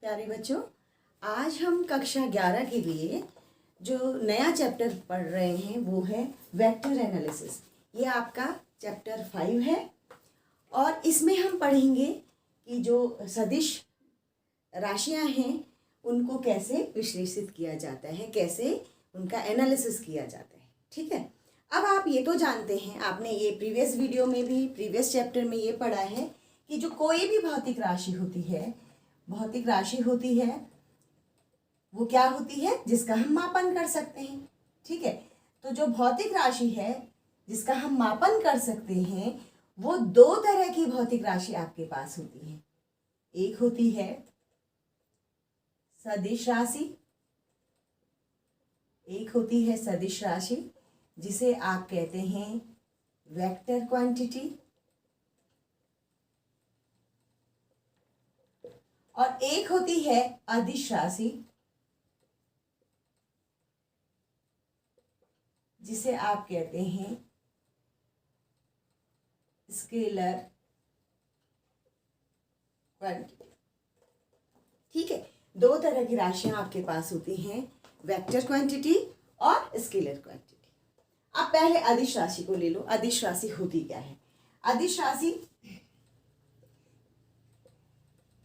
प्यारे बच्चों, आज हम कक्षा 11 के लिए जो नया चैप्टर पढ़ रहे हैं वो है वेक्टर एनालिसिस। ये आपका चैप्टर 5 है और इसमें हम पढ़ेंगे कि जो सदिश राशियां हैं उनको कैसे विश्लेषित किया जाता है, कैसे उनका एनालिसिस किया जाता है। ठीक है, अब आप ये तो जानते हैं, आपने ये प्रीवियस वीडियो में भी प्रीवियस चैप्टर में ये पढ़ा है कि जो कोई भी भौतिक राशि होती है वो क्या होती है, जिसका हम मापन कर सकते हैं। ठीक है, तो जो भौतिक राशि है जिसका हम मापन कर सकते हैं वो दो तरह की भौतिक राशि आपके पास होती है। एक होती है सदिश राशि, एक होती है सदिश राशि जिसे आप कहते हैं वेक्टर क्वांटिटी, और एक होती है अदिश राशि जिसे आप कहते हैं स्केलर क्वांटिटी। ठीक है, दो तरह की राशियां आपके पास होती हैं, वेक्टर क्वांटिटी और स्केलर क्वांटिटी। अब पहले अदिश राशि को ले लो। अदिश राशि होती क्या है? अदिश राशि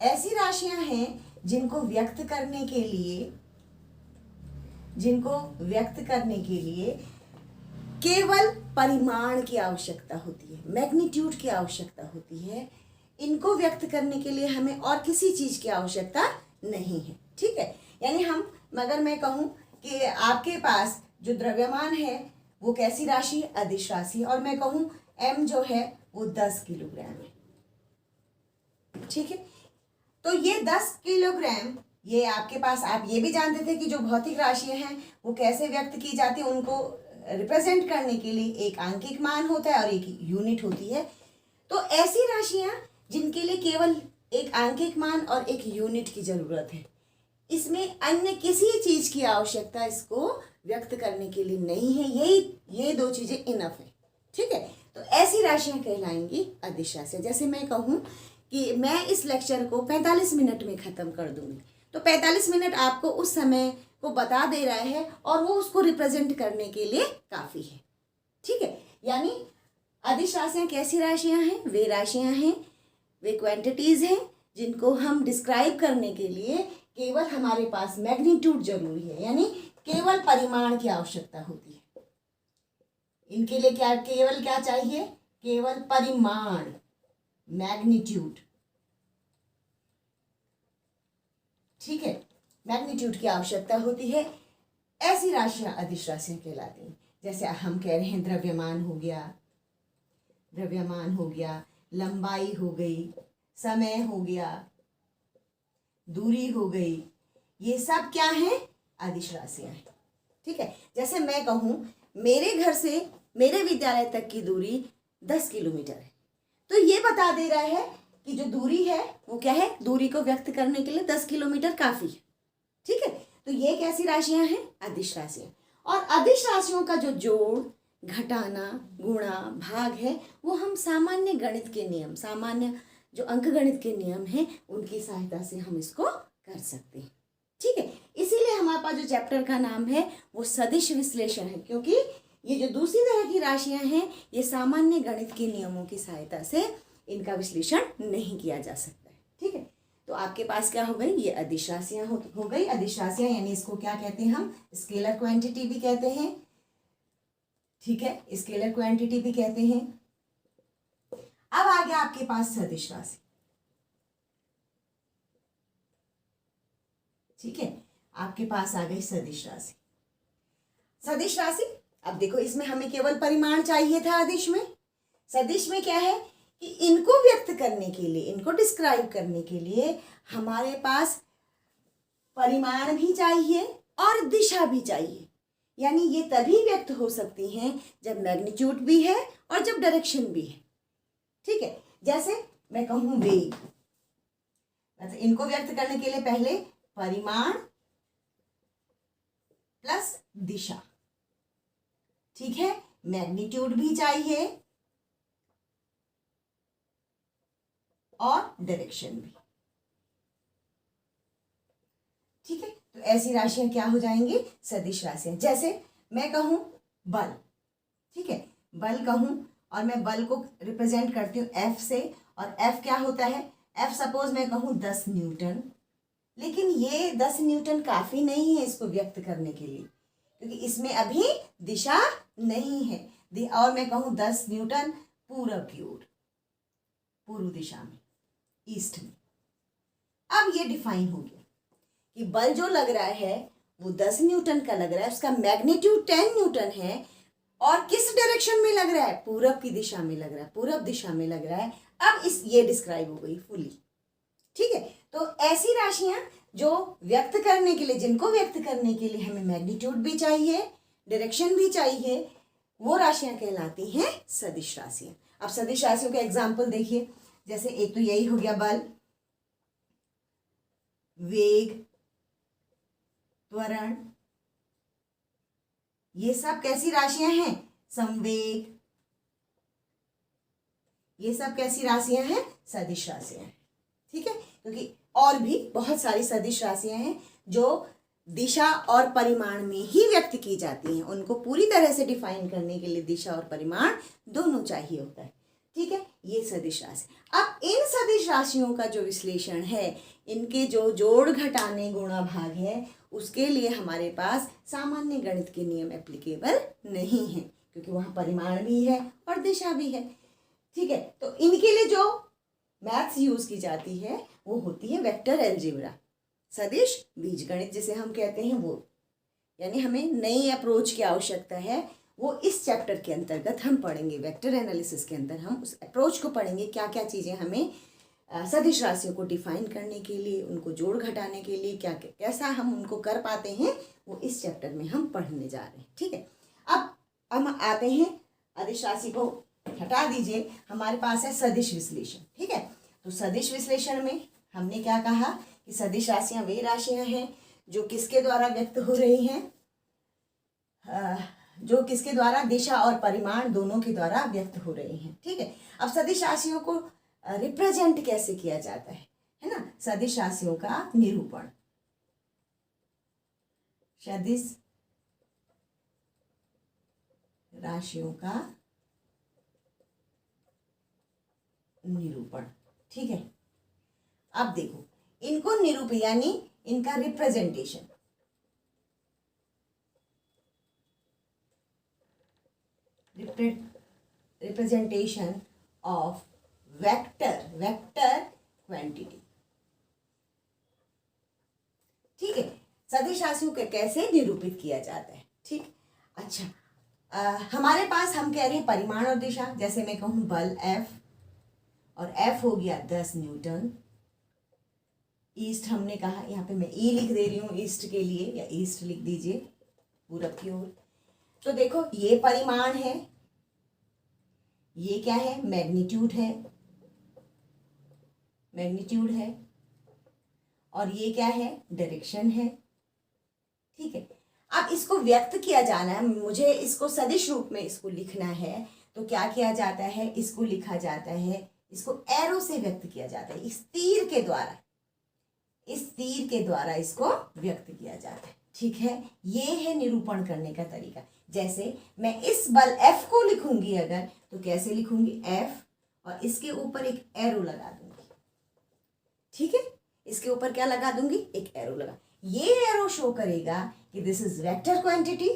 ऐसी राशियां हैं जिनको व्यक्त करने के लिए केवल परिमाण की आवश्यकता होती है, मैग्नीट्यूड की आवश्यकता होती है। इनको व्यक्त करने के लिए हमें और किसी चीज की आवश्यकता नहीं है। ठीक है, यानी अगर मैं कहूं कि आपके पास जो द्रव्यमान है वो कैसी राशि है? अदिश राशि। और मैं कहूं m जो है वो 10 किलोग्राम है। ठीक है, तो ये 10 किलोग्राम, ये आपके पास, आप ये भी जानते थे कि जो भौतिक राशियां हैं वो कैसे व्यक्त की जाती है, उनको रिप्रेजेंट करने के लिए एक आंकिक मान होता है और एक यूनिट होती है। तो ऐसी राशियां जिनके लिए केवल एक आंकिक मान और एक यूनिट की जरूरत है, इसमें अन्य किसी चीज की आवश्यकता इसको व्यक्त करने के लिए नहीं है, ये दो चीजें इनफ है। ठीक है, तो ऐसी राशियां कहलाएंगी अदिश राशियां। जैसे मैं कहूं कि मैं इस लेक्चर को 45 मिनट में खत्म कर दूंगी, तो 45 मिनट आपको उस समय को बता दे रहा है और वो उसको रिप्रेजेंट करने के लिए काफी है। ठीक है, यानी अदिश राशियां कैसी राशियां हैं? वे राशियां हैं, वे क्वांटिटीज हैं जिनको हम डिस्क्राइब करने के लिए केवल हमारे पास मैग्नीट्यूड जरूरी है, यानी केवल परिमाण की आवश्यकता होती है। इनके लिए केवल क्या चाहिए? केवल परिमाण, मैग्नीट्यूड। ठीक है, मैग्नीट्यूड की आवश्यकता होती है। ऐसी राशियां अदिश राशियां कहलाती हैं। जैसे हम कह रहे हैं द्रव्यमान हो गया, लंबाई हो गई, समय हो गया, दूरी हो गई, ये सब क्या है? अदिश राशियां हैं। ठीक है, जैसे मैं कहूं मेरे घर से मेरे विद्यालय तक की दूरी 10 किलोमीटर है, तो ये बता दे रहा है कि जो दूरी है वो क्या है? दूरी को व्यक्त करने के लिए 10 किलोमीटर काफी है। ठीक है, तो ये कैसी राशियां हैं? अदिश राशियां। और अदिश राशियों का जो जोड़, घटाना, गुणा, भाग है वो हम सामान्य गणित के नियम, सामान्य जो अंकगणित के नियम हैं उनकी सहायता से हम इसको कर सकते हैं। ठीक है, इसीलिए हमारे पास जो चैप्टर का नाम है वो सदिश विश्लेषण है, क्योंकि ये जो दूसरी तरह की राशियां हैं ये सामान्य गणित के नियमों की सहायता से इनका विश्लेषण नहीं किया जा सकता है। ठीक है, तो आपके पास क्या हो गई? ये अदिश राशियां हो गई। अदिश राशियां यानी इसको क्या कहते हैं हम? स्केलर क्वांटिटी भी कहते हैं। ठीक है, स्केलर क्वांटिटी भी कहते हैं। अब आ गया आपके पास सदिश राशि। ठीक है, आपके पास आ गई सदिश राशि। सदिश राशि, अब देखो इसमें हमें केवल परिमाण चाहिए था। अदिश में, सदिश में क्या है कि इनको व्यक्त करने के लिए, इनको डिस्क्राइब करने के लिए हमारे पास परिमाण भी चाहिए और दिशा भी चाहिए। यानी ये तभी व्यक्त हो सकती हैं जब मैग्नीट्यूड भी है और जब डायरेक्शन भी है। ठीक है, जैसे मैं कहूं वेग, मतलब इनको व्यक्त करने के लिए पहले परिमाण प्लस दिशा। ठीक है, मैग्नीट्यूड भी चाहिए और डायरेक्शन भी। ठीक है, तो ऐसी राशियां क्या हो जाएंगी, सदिश राशियां। जैसे मैं कहूं बल, ठीक है, बल कहूं और मैं बल को रिप्रेजेंट करती हूँ एफ से, और एफ क्या होता है, एफ सपोज मैं कहूँ 10 न्यूटन, लेकिन ये 10 न्यूटन काफी नहीं है इसको व्यक्त करने के लिए, क्योंकि इसमें अभी दिशा नहीं है। और मैं कहूँ 10 न्यूटन पूरब की ओर, पूर्व दिशा में, ईस्ट में। अब ये डिफाइन हो गया कि बल जो लग रहा है वो 10 न्यूटन का लग रहा है, उसका मैग्नीट्यूड 10 न्यूटन है, और किस डायरेक्शन में लग रहा है, पूरब की दिशा में लग रहा है, पूरब दिशा में लग रहा है। अब ये डिस्क्राइब हो गई फुली, ठीक है। तो ऐसी राशियां जो व्यक्त करने के लिए, जिनको व्यक्त करने के लिए हमें मैग्नीट्यूड भी चाहिए, डायरेक्शन भी चाहिए, वो राशियां कहलाती हैं सदिश राशियां। अब सदिश राशियों के एग्जाम्पल देखिए, जैसे एक तो यही हो गया बल, वेग, त्वरण, ये सब कैसी राशियां हैं, संवेग, ये सब कैसी राशियां हैं, सदिश राशियां हैं, ठीक है। क्योंकि और भी बहुत सारी सदिश राशियां हैं जो दिशा और परिमाण में ही व्यक्त की जाती हैं, उनको पूरी तरह से डिफाइन करने के लिए दिशा और परिमाण दोनों चाहिए होता है, ठीक है। ये सदिश राशि। अब इन सदिश राशियों का जो विश्लेषण है, इनके जो जोड़ घटाने गुणा भाग है, उसके लिए हमारे पास सामान्य गणित के नियम एप्लीकेबल नहीं है, क्योंकि वहाँ परिमाण भी है और दिशा भी है, ठीक है। तो इनके लिए जो मैथ्स यूज की जाती है वो होती है वेक्टर अलजेब्रा, सदिश बीजगणित जिसे हम कहते हैं वो। यानी हमें नई अप्रोच की आवश्यकता है, वो इस चैप्टर के अंतर्गत हम पढ़ेंगे। वेक्टर एनालिसिस के अंदर हम उस अप्रोच को पढ़ेंगे, क्या क्या चीज़ें हमें सदिश राशियों को डिफाइन करने के लिए, उनको जोड़ घटाने के लिए क्या कैसा हम उनको कर पाते हैं, वो इस चैप्टर में हम पढ़ने जा रहे हैं, ठीक है। अब हम आते हैं, अदिश राशि को हटा दीजिए, हमारे पास है सदिश विश्लेषण, ठीक है। तो सदिश विश्लेषण में हमने क्या कहा कि सदिश राशियां वे राशियां हैं जो किसके द्वारा व्यक्त हो रही हैं, जो किसके द्वारा, दिशा और परिमाण दोनों के द्वारा व्यक्त हो रही हैं, ठीक है। अब सदिश राशियों को रिप्रेजेंट कैसे किया जाता है ना, सदिश राशियों का निरूपण, सदिश राशियों का निरूपण, ठीक है। अब देखो, इनको निरूप यानी इनका representation, representation of vector quantity, ठीक है। सदिश राशियों को कैसे निरूपित किया जाता है, ठीक। अच्छा, हमारे पास हम कह रहे हैं परिमाण और दिशा, जैसे मैं कहूँ बल F, और F हो गया 10 न्यूटन, ईस्ट हमने कहा, यहाँ पे मैं E लिख दे रही हूँ ईस्ट के लिए, या ईस्ट लिख दीजिए पूरब की ओर। तो देखो ये परिमाण है, ये क्या है, मैग्नीट्यूड है, मैग्नीट्यूड है, और ये क्या है, डायरेक्शन है, ठीक है। अब इसको व्यक्त किया जाना है, मुझे इसको सदिश रूप में इसको लिखना है, तो क्या किया जाता है, इसको लिखा जाता है, इसको एरो से व्यक्त किया जाता है, इस तीर के द्वारा, इस तीर के द्वारा इसको व्यक्त किया जाता है, ठीक है। ये है निरूपण करने का तरीका। जैसे मैं इस बल F को लिखूंगी अगर, तो कैसे लिखूंगी, F, और इसके ऊपर एक एरो लगा दूंगी, ठीक है। इसके ऊपर क्या लगा दूंगी, एक एरो लगा, ये एरो शो करेगा कि दिस इज वेक्टर क्वांटिटी,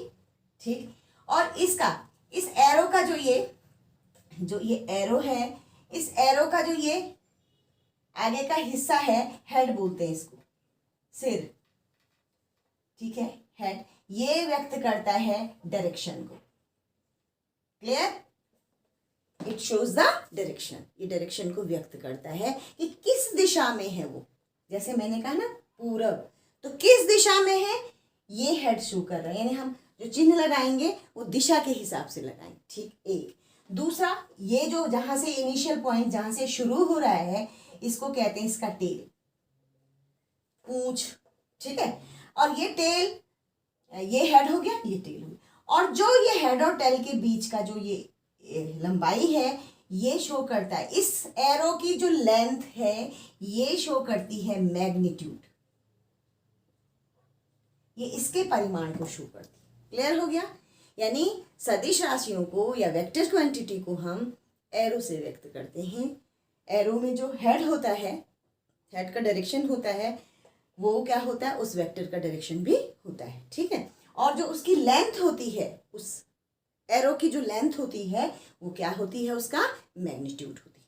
ठीक। और इसका, इस एरो का जो ये एरो है, इस एरो का जो ये आगे का हिस्सा है, हेड बोलते हैं इसको, सिर, ठीक है, हेड, ये व्यक्त करता है डायरेक्शन को, clear, it shows the direction, ये डायरेक्शन को व्यक्त करता है कि किस दिशा में है वो। जैसे मैंने कहा ना पूरब, तो किस दिशा में है ये हेड शो कर रहा है, यानी हम जो चिन्ह लगाएंगे वो दिशा के हिसाब से लगाएंगे, ठीक। एक दूसरा, ये जो जहां से इनिशियल पॉइंट, जहां से शुरू हो रहा है, इसको कहते हैं इसका टेल, पूंछ, ठीक है। और ये टेल, ये हेड हो गया, ये टेल हो गया, और जो ये हेड और टेल के बीच का जो ये लंबाई है, ये शो करता है, इस एरो की जो लेंथ है ये शो करती है मैग्नीट्यूड, ये इसके परिमाण को शो करती है। क्लियर हो गया? यानी सदिश राशियों को या वेक्टर क्वांटिटी को हम एरो से व्यक्त करते हैं। एरो में जो हेड होता है, हेड का डायरेक्शन होता है, वो क्या होता है, उस वेक्टर का डायरेक्शन भी होता है। ठीक है, और जो उसकी लेंथ होती है, उस एरो की जो लेंथ होती है वो क्या होती है, उसका मैग्नीट्यूड होती है।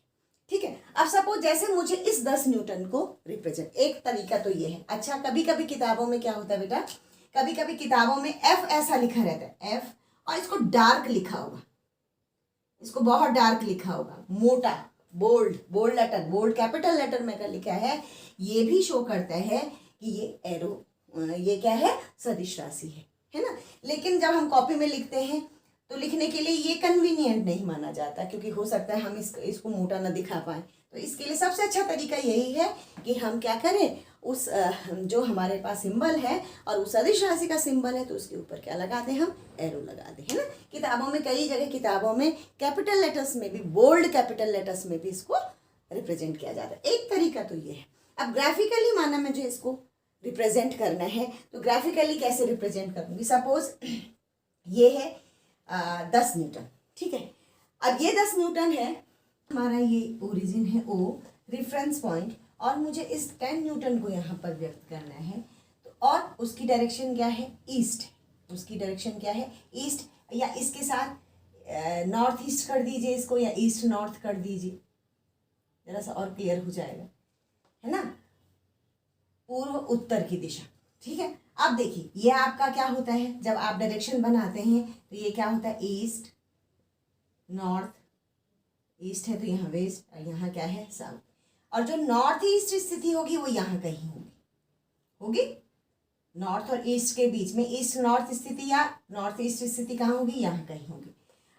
ठीक है, अब सपोज जैसे मुझे इस 10 न्यूटन को रिप्रेजेंट, एक तरीका तो ये है। अच्छा, कभी कभी किताबों में क्या होता है बेटा, कभी कभी किताबों में एफ ऐसा लिखा रहता है, एफ, और इसको डार्क लिखा होगा, इसको बहुत डार्क लिखा होगा, मोटा, bold letter, bold capital letter में अगर लिखा है, ये भी शो करता है कि ये एरो, ये क्या है, सदिश राशि है ना। लेकिन जब हम कॉपी में लिखते हैं तो लिखने के लिए ये कन्वीनियंट नहीं माना जाता, क्योंकि हो सकता है हम इसको मोटा ना दिखा पाए। तो इसके लिए सबसे अच्छा तरीका यही है कि हम क्या करें, उस जो हमारे पास सिंबल है और उस सदिश राशि का सिंबल है, तो उसके ऊपर क्या लगा दें, हम एरो लगा दें, है ना। किताबों में, कई जगह किताबों में कैपिटल लेटर्स में भी, बोल्ड कैपिटल लेटर्स में भी इसको रिप्रेजेंट किया जाता है। एक तरीका तो ये है। अब ग्राफिकली माना मुझे इसको रिप्रेजेंट करना है, तो ग्राफिकली कैसे रिप्रेजेंट करूँगी। सपोज ये है 10 न्यूटन, ठीक है। अब ये 10 न्यूटन है, हमारा ये ओरिजिन है ओ, रेफरेंस पॉइंट, और मुझे इस 10 न्यूटन को यहाँ पर व्यक्त करना है, तो और उसकी डायरेक्शन क्या है, ईस्ट। उसकी डायरेक्शन क्या है, ईस्ट, या इसके साथ नॉर्थ ईस्ट कर दीजिए इसको, या ईस्ट नॉर्थ कर दीजिए, जरा सा और क्लियर हो जाएगा, है ना। पूर्व उत्तर की दिशा, ठीक है। अब देखिए, ये आपका क्या होता है, जब आप डायरेक्शन बनाते हैं तो ये क्या होता है, ईस्ट, नॉर्थ, ईस्ट है तो यहाँ वेस्ट, और यहाँ क्या है, साउथ। और जो नॉर्थ ईस्ट स्थिति होगी वो यहाँ कहीं होगी नॉर्थ और ईस्ट के बीच में, ईस्ट नॉर्थ स्थिति या नॉर्थ ईस्ट स्थिति कहाँ होगी, यहाँ कहीं होगी।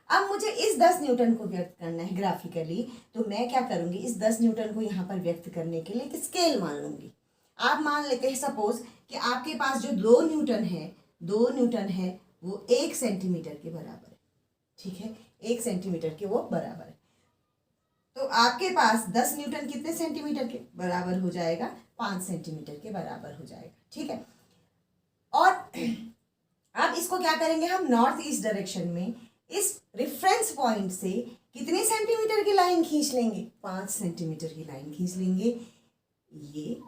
अब मुझे इस 10 न्यूटन को व्यक्त करना है ग्राफिकली, तो मैं क्या करूँगी, इस 10 न्यूटन को यहाँ पर व्यक्त करने के लिए एक स्केल मान लूँगी। आप मान लेते हैं सपोज कि आपके पास जो 2 न्यूटन है वो 1 सेंटीमीटर के बराबर है, ठीक है, 1 सेंटीमीटर के वो बराबर है। तो आपके पास 10 न्यूटन कितने सेंटीमीटर के बराबर हो जाएगा, 5 सेंटीमीटर के बराबर हो जाएगा, ठीक है। और अब इसको क्या करेंगे, हम नॉर्थ ईस्ट डायरेक्शन में इस रेफरेंस पॉइंट से कितने सेंटीमीटर की लाइन खींच लेंगे, 5 सेंटीमीटर की लाइन खींच लेंगे, ये,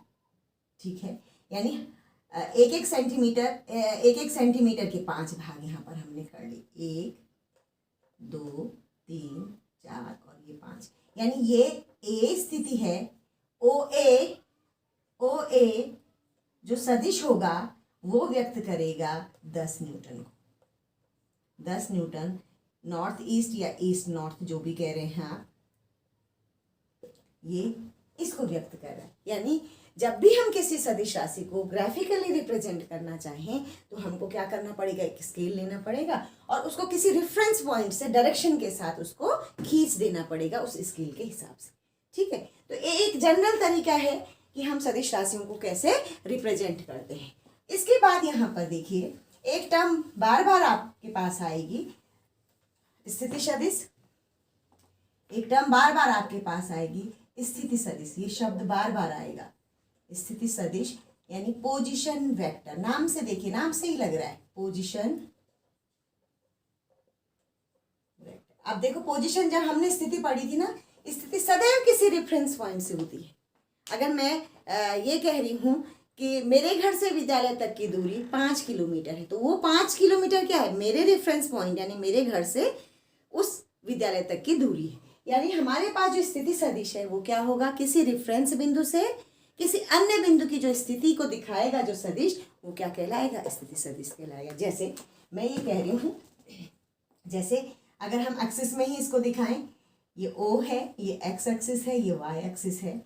ठीक है। यानी एक एक सेंटीमीटर के 5 भाग यहाँ पर हमने कर लिए, 1 2 3 4 और ये 5, यानी ये ए स्थिति है, ओ ए जो सदिश होगा वो व्यक्त करेगा 10 न्यूटन को। 10 न्यूटन नॉर्थ ईस्ट या ईस्ट नॉर्थ जो भी कह रहे हैं आप, ये इसको व्यक्त कर रहा है। यानी जब भी हम किसी सदिश राशि को ग्राफिकली रिप्रेजेंट करना चाहें तो हमको क्या करना पड़ेगा, एक स्केल लेना पड़ेगा और उसको किसी रेफरेंस पॉइंट से डायरेक्शन के साथ उसको खींच देना पड़ेगा उस स्केल के हिसाब से, ठीक है। तो ये एक जनरल तरीका है कि हम सदिश राशियों को कैसे रिप्रेजेंट करते हैं। इसके बाद यहाँ पर देखिए, एक टर्म बार बार आपके पास आएगी, स्थिति सदिश। एक टर्म बार बार आपके पास आएगी, स्थिति सदिश। ये शब्द बार बार आएगा, स्थिति सदिश, यानी पोजीशन वेक्टर। नाम से देखिए, नाम से ही लग रहा है पोजीशन वेक्टर। अब देखो, पोजीशन जब हमने स्थिति पढ़ी थी ना, स्थिति सदैव किसी रेफरेंस पॉइंट से होती है। अगर मैं ये कह रही हूँ कि मेरे घर से विद्यालय तक की दूरी 5 किलोमीटर है, तो वो 5 किलोमीटर क्या है, मेरे रेफरेंस पॉइंट यानी मेरे घर से उस विद्यालय तक की दूरी है। यानी हमारे पास जो स्थिति सदिश है वो क्या होगा, किसी रेफरेंस बिंदु से किसी अन्य बिंदु की जो स्थिति को दिखाएगा जो सदिश, वो क्या कहलाएगा, स्थिति सदिश कहलाएगा। जैसे मैं ये कह रही हूँ, जैसे अगर हम एक्सिस में ही इसको दिखाएं, ये ओ है, ये एक्स एक्सिस है, ये वाई एक्सिस है,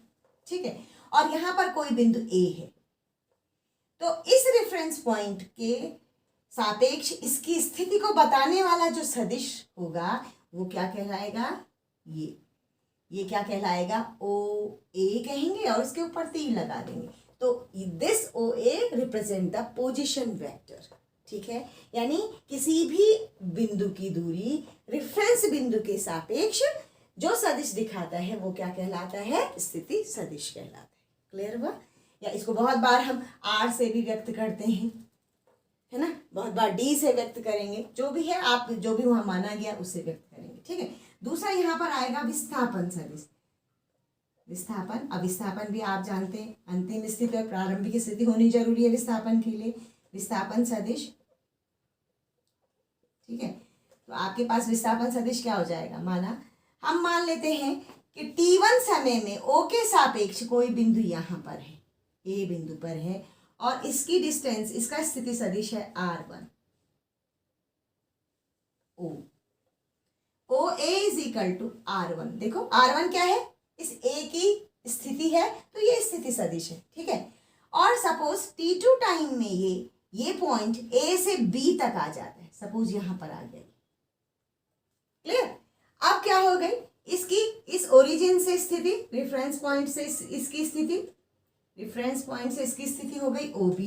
ठीक है, और यहाँ पर कोई बिंदु ए है, तो इस रेफरेंस पॉइंट के सापेक्ष इसकी स्थिति को बताने वाला जो सदिश होगा वो क्या कहलाएगा, ये क्या कहलाएगा, ओ ए कहेंगे और इसके ऊपर तीर लगा देंगे। तो this O A represent the position vector, ठीक है। यानी किसी भी बिंदु की दूरी रेफरेंस बिंदु के सापेक्ष जो सदिश दिखाता है वो क्या कहलाता है, स्थिति सदिश कहलाता है। क्लियर हुआ? या इसको बहुत बार हम आर से भी व्यक्त करते हैं, है ना, बहुत बार डी से व्यक्त करेंगे, जो भी है आप जो भी वहां माना गया उससे व्यक्त करेंगे, ठीक है। दूसरा यहाँ पर आएगा विस्थापन सदिश। विस्थापन, अब विस्थापन भी आप जानते हैं अंतिम स्थिति और प्रारंभिक स्थिति होनी जरूरी है विस्थापन के लिए। विस्थापन सदिश, ठीक है। तो आपके पास विस्थापन सदिश क्या हो जाएगा, माना हम मान लेते हैं कि t1 समय में O के सापेक्ष कोई बिंदु यहाँ पर है, A बिंदु पर है, और इसकी डिस्टेंस, इसका स्थिति सदिश है r1 O। OA is equal to r1, देखो r1 क्या है, इस A की स्थिति है, तो ये स्थिति सदिश है, ठीक है। और सपोज t2 टाइम में ये पॉइंट A से B तक आ जाता है, सपोज यहां पर आ गया, क्लियर। अब क्या हो गई, इसकी इस ओरिजिन से स्थिति, रेफरेंस पॉइंट से इसकी स्थिति, रेफरेंस पॉइंट से इसकी स्थिति हो गई OB।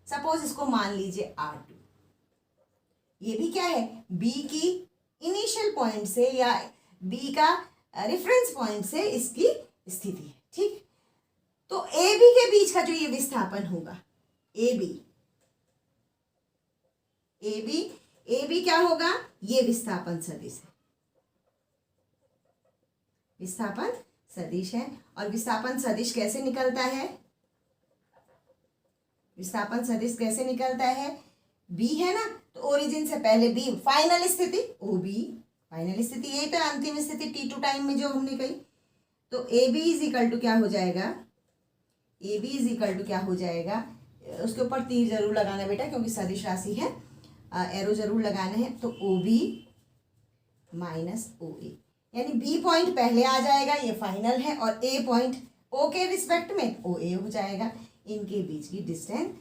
सपोज इसको मान लीजिए R2, ये भी क्या है, B की इनिशियल पॉइंट से या B का रेफरेंस पॉइंट से इसकी स्थिति है, ठीक। तो AB के बीच का जो ये विस्थापन होगा, AB क्या होगा, ये विस्थापन सदिश है, विस्थापन सदिश है। और विस्थापन सदिश कैसे निकलता है, विस्थापन सदिश कैसे निकलता है, B है ना, तो ओरिजिन से पहले B, फाइनल स्थिति OB, फाइनल स्थिति यही तो अंतिम स्थिति t2 टाइम में जो हमने कही। तो AB इज इक्वल टू क्या हो जाएगा, AB इज इक्वल टू क्या हो जाएगा, उसके ऊपर तीर जरूर लगाना बेटा क्योंकि सदिश राशि है, एरो जरूर लगाना है। तो OB माइनस OA, यानी B पॉइंट पहले आ जाएगा, ये फाइनल है, और A पॉइंट O के रिस्पेक्ट में OA हो जाएगा, इनके बीच की डिस्टेंस।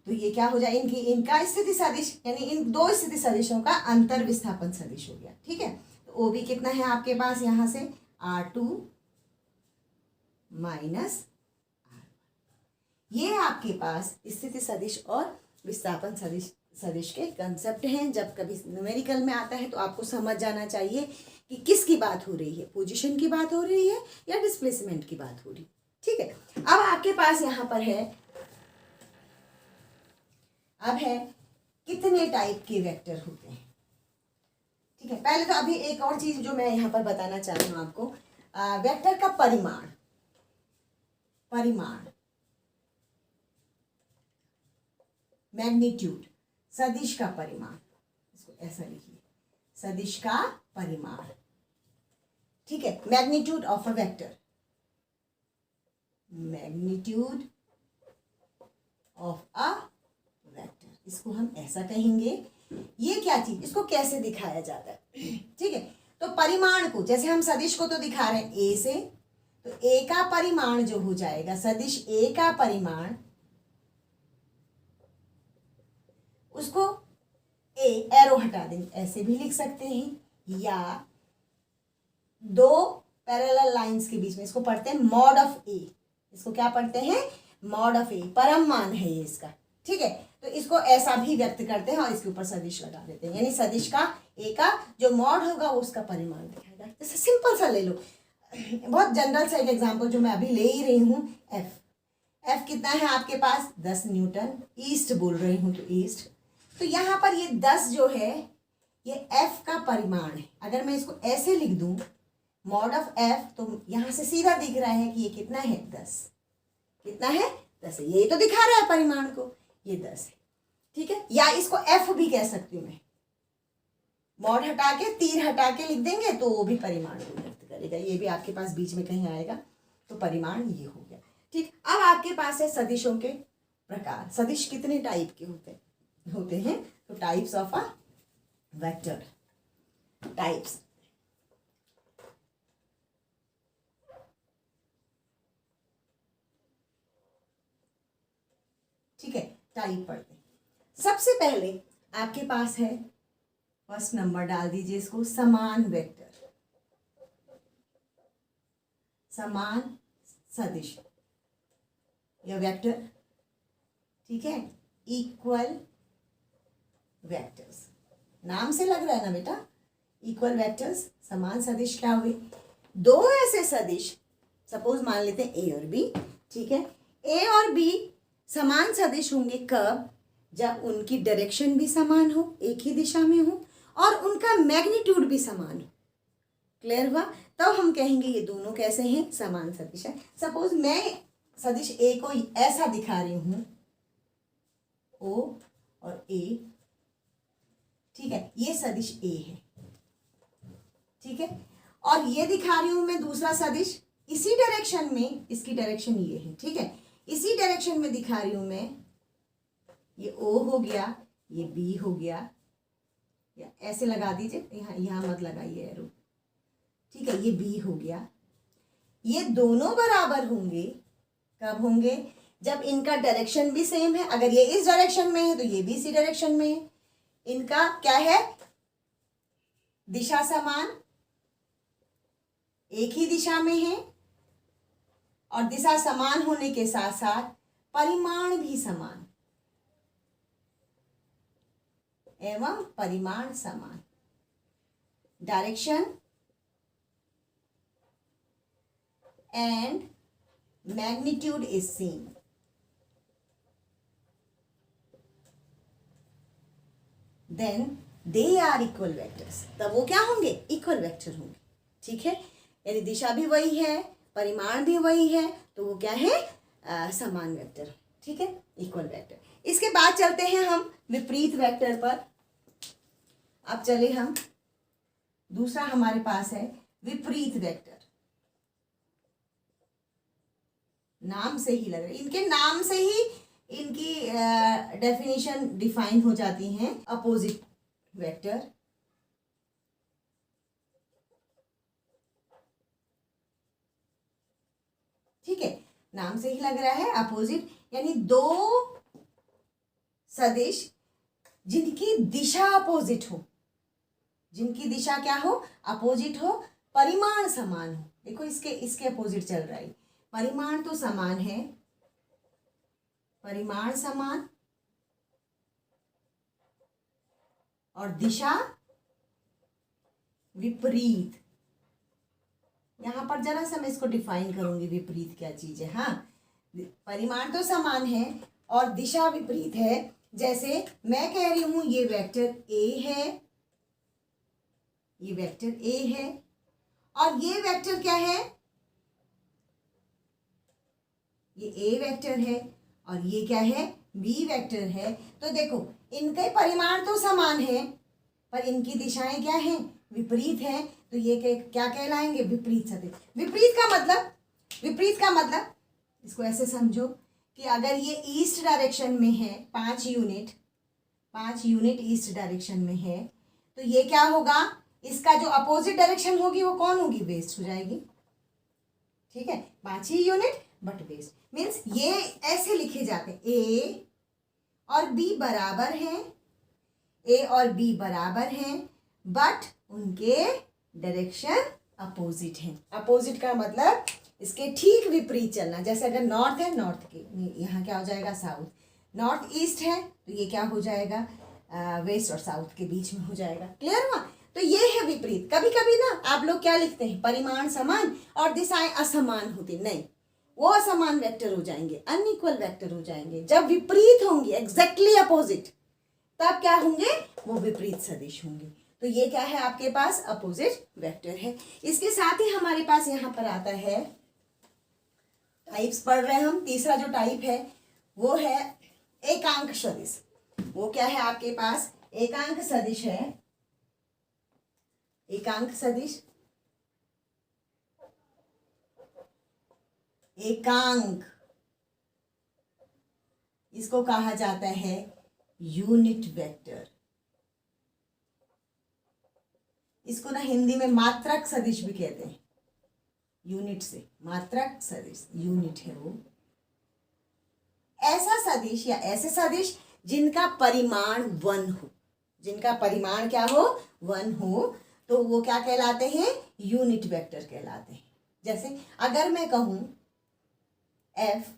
तो ये क्या हो जाए, इनका स्थिति सदिश, यानी इन दो स्थिति सदिशों का अंतर विस्थापन सदिश हो गया, ठीक है। तो OB कितना है आपके पास, यहां से R2 माइनस R1, ये आपके पास स्थिति सदिश और विस्थापन सदिश के कंसेप्ट हैं। जब कभी न्यूमेरिकल में आता है तो आपको समझ जाना चाहिए कि किसकी बात हो रही है, पोजीशन की बात हो रही है या डिस्प्लेसमेंट की बात हो रही है, ठीक है। अब आपके पास यहाँ पर है, अब है कितने टाइप के वेक्टर होते हैं, ठीक है। पहले तो अभी एक और चीज जो मैं यहाँ पर बताना चाह रही हूँ आपको, वेक्टर का परिमाण, मैग्नीट्यूड, सदिश का परिमाण, इसको ऐसा लिखिए, सदिश का परिमाण, ठीक है। Magnitude of a vector, magnitude of a vector, इसको हम ऐसा कहेंगे। ये क्या चीज, इसको कैसे दिखाया जाता है, ठीक है। तो परिमाण को, जैसे हम सदिश को तो दिखा रहे हैं A से, तो A का परिमाण जो हो जाएगा, सदिश A का परिमाण, उसको एरो हटा देंगे, ऐसे भी लिख सकते हैं, या दो पैरेलल लाइंस के बीच में, इसको पढ़ते हैं मॉड ऑफ A, इसको क्या पढ़ते हैं, मॉड ऑफ A, परम मान है ये इसका, ठीक है। तो इसको ऐसा भी व्यक्त करते हैं और इसके ऊपर सदिश लगा देते हैं, यानी सदिश का A का जो मॉड होगा वो उसका परिमाण दिखाएगा। जैसे सिंपल सा ले लो, बहुत जनरल सा एक एग्जांपल जो मैं अभी ले ही रही हूँ, F कितना है आपके पास, 10 न्यूटन, ईस्ट बोल रही हूँ तो ईस्ट, तो यहाँ पर ये 10 जो है ये F का परिमाण है। अगर मैं इसको ऐसे लिख दूं, मॉड ऑफ F, तो यहाँ से सीधा दिख रहा है कि ये कितना है, 10, कितना है, 10 है, ये तो दिखा रहा है परिमाण को, ये 10 है, ठीक है। या इसको F भी कह सकती हूँ मैं, मॉड हटा के तीर हटा के लिख देंगे तो वो भी परिमाण को व्यक्त करेगा, ये भी आपके पास बीच में कहीं आएगा, तो परिमाण ये हो गया, ठीक। अब आपके पास है सदिशों के प्रकार, सदिश कितने टाइप के होते हैं, तो types of a vector, types, ठीक है। टाइप पढ़ते हैं, सबसे पहले आपके पास है, फर्स्ट नंबर डाल दीजिए इसको, समान वेक्टर, समान सदिश या वेक्टर, ठीक है। इक्वल वेक्टर्स, नाम से लग रहा है ना बेटा, इक्वल वेक्टर्स, समान सदिश क्या हुए, दो ऐसे सदिश, सपोज मान लेते हैं A और B, ठीक है। A और B समान सदिश होंगे कब? जब उनकी डायरेक्शन भी समान हो, एक ही दिशा में हो, और उनका मैग्नीट्यूड भी समान हो। क्लियर हुआ? तब हम कहेंगे ये दोनों कैसे हैं? समान सदिश है। सपोज मैं सदिश ए को ऐसा दिखा रही हूं, ओ और ए, ठीक है, ये सदिश ए है, ठीक है, और ये दिखा रही हूं मैं दूसरा सदिश इसी डायरेक्शन में, इसकी डायरेक्शन ये है, ठीक है, इसी डायरेक्शन में दिखा रही हूं मैं, ये ओ हो गया, ये बी हो गया, या ऐसे लगा दीजिए, यहाँ मत लगाइए एरो, ठीक है, ये बी हो गया। ये दोनों बराबर होंगे कब होंगे? जब इनका डायरेक्शन भी सेम है। अगर ये इस डायरेक्शन में है तो ये भी इसी डायरेक्शन में है। इनका क्या है? दिशा समान, एक ही दिशा में है, और दिशा समान होने के साथ साथ परिमाण भी समान एवं परिमाण समान। Direction and magnitude is same. Then they are equal vectors. तब वो क्या होंगे? इक्वल वेक्टर होंगे, ठीक है। यानी दिशा भी वही है, परिमाण भी वही है, तो वो क्या है? समान वेक्टर, ठीक है, इक्वल वेक्टर। इसके बाद चलते हैं हम विपरीत वेक्टर पर। अब चले हम, दूसरा हमारे पास है विपरीत वेक्टर। नाम से ही लग रहा है, इनके नाम से ही इनकी डेफिनेशन डिफाइन हो जाती हैं। अपोजिट वेक्टर, ठीक है, नाम से ही लग रहा है अपोजिट, यानी दो सदिश जिनकी दिशा अपोजिट हो, जिनकी दिशा क्या हो? अपोजिट हो, परिमाण समान हो। देखो इसके अपोजिट चल रहा है, परिमाण तो समान है, परिमाण समान, और दिशा विपरीत। यहां पर जरा सा मैं इसको डिफाइन करूंगी, विपरीत क्या चीज है। हाँ, परिमाण तो समान है और दिशा विपरीत है। जैसे मैं कह रही हूं ये वेक्टर ए है, ये वेक्टर ए है, और ये वेक्टर क्या है? ये ए वेक्टर है, और ये क्या है? बी वेक्टर है। तो देखो इनके परिमाण तो समान है, पर इनकी दिशाएं क्या हैं? विपरीत है। तो ये क्या कहलाएंगे? विपरीत सदिश। विपरीत का मतलब इसको ऐसे समझो कि अगर ये ईस्ट डायरेक्शन में है, 5 यूनिट ईस्ट डायरेक्शन में है, तो ये क्या होगा? इसका जो अपोजिट डायरेक्शन होगी वो कौन होगी? वेस्ट हो जाएगी, ठीक है, 5 ही यूनिट बट वेस्ट। मीन्स ये ऐसे लिखे जाते हैं, ए और बी बराबर हैं, ए और बी बराबर हैं, बट उनके डायरेक्शन अपोजिट हैं। अपोजिट का मतलब इसके ठीक विपरीत चलना। जैसे अगर नॉर्थ है, नॉर्थ के यहाँ क्या हो जाएगा? साउथ। नॉर्थ ईस्ट है तो ये क्या हो जाएगा? वेस्ट और साउथ के बीच में हो जाएगा। क्लियर हुआ? तो ये है विपरीत। कभी कभी ना आप लोग क्या लिखते हैं? परिमाण समान और दिशाएं असमान होती, नहीं, वो असमान वेक्टर हो जाएंगे, अनइक्वल वेक्टर हो जाएंगे। जब विपरीत होंगे, एग्जैक्टली अपोजिट, तब क्या होंगे? वो विपरीत सदिश होंगे। तो ये क्या है? आपके पास अपोजिट वेक्टर है। इसके साथ ही हमारे पास यहाँ पर आता है, टाइप्स पढ़ रहे हैं हम। तीसरा जो टाइप है वो है एकांक सदिश। वो क्या है आपके पास? एकांक सदिश है। एकांक सदिश, एकांक, इसको कहा जाता है यूनिट वेक्टर। इसको ना हिंदी में मात्रक सदिश भी कहते हैं। यूनिट से मात्रक सदिश, यूनिट है वो। ऐसा सदिश या ऐसे सदिश जिनका परिमाण 1 हो, जिनका परिमाण क्या हो? 1 हो, तो वो क्या कहलाते हैं? यूनिट वेक्टर कहलाते हैं। जैसे अगर मैं कहूं f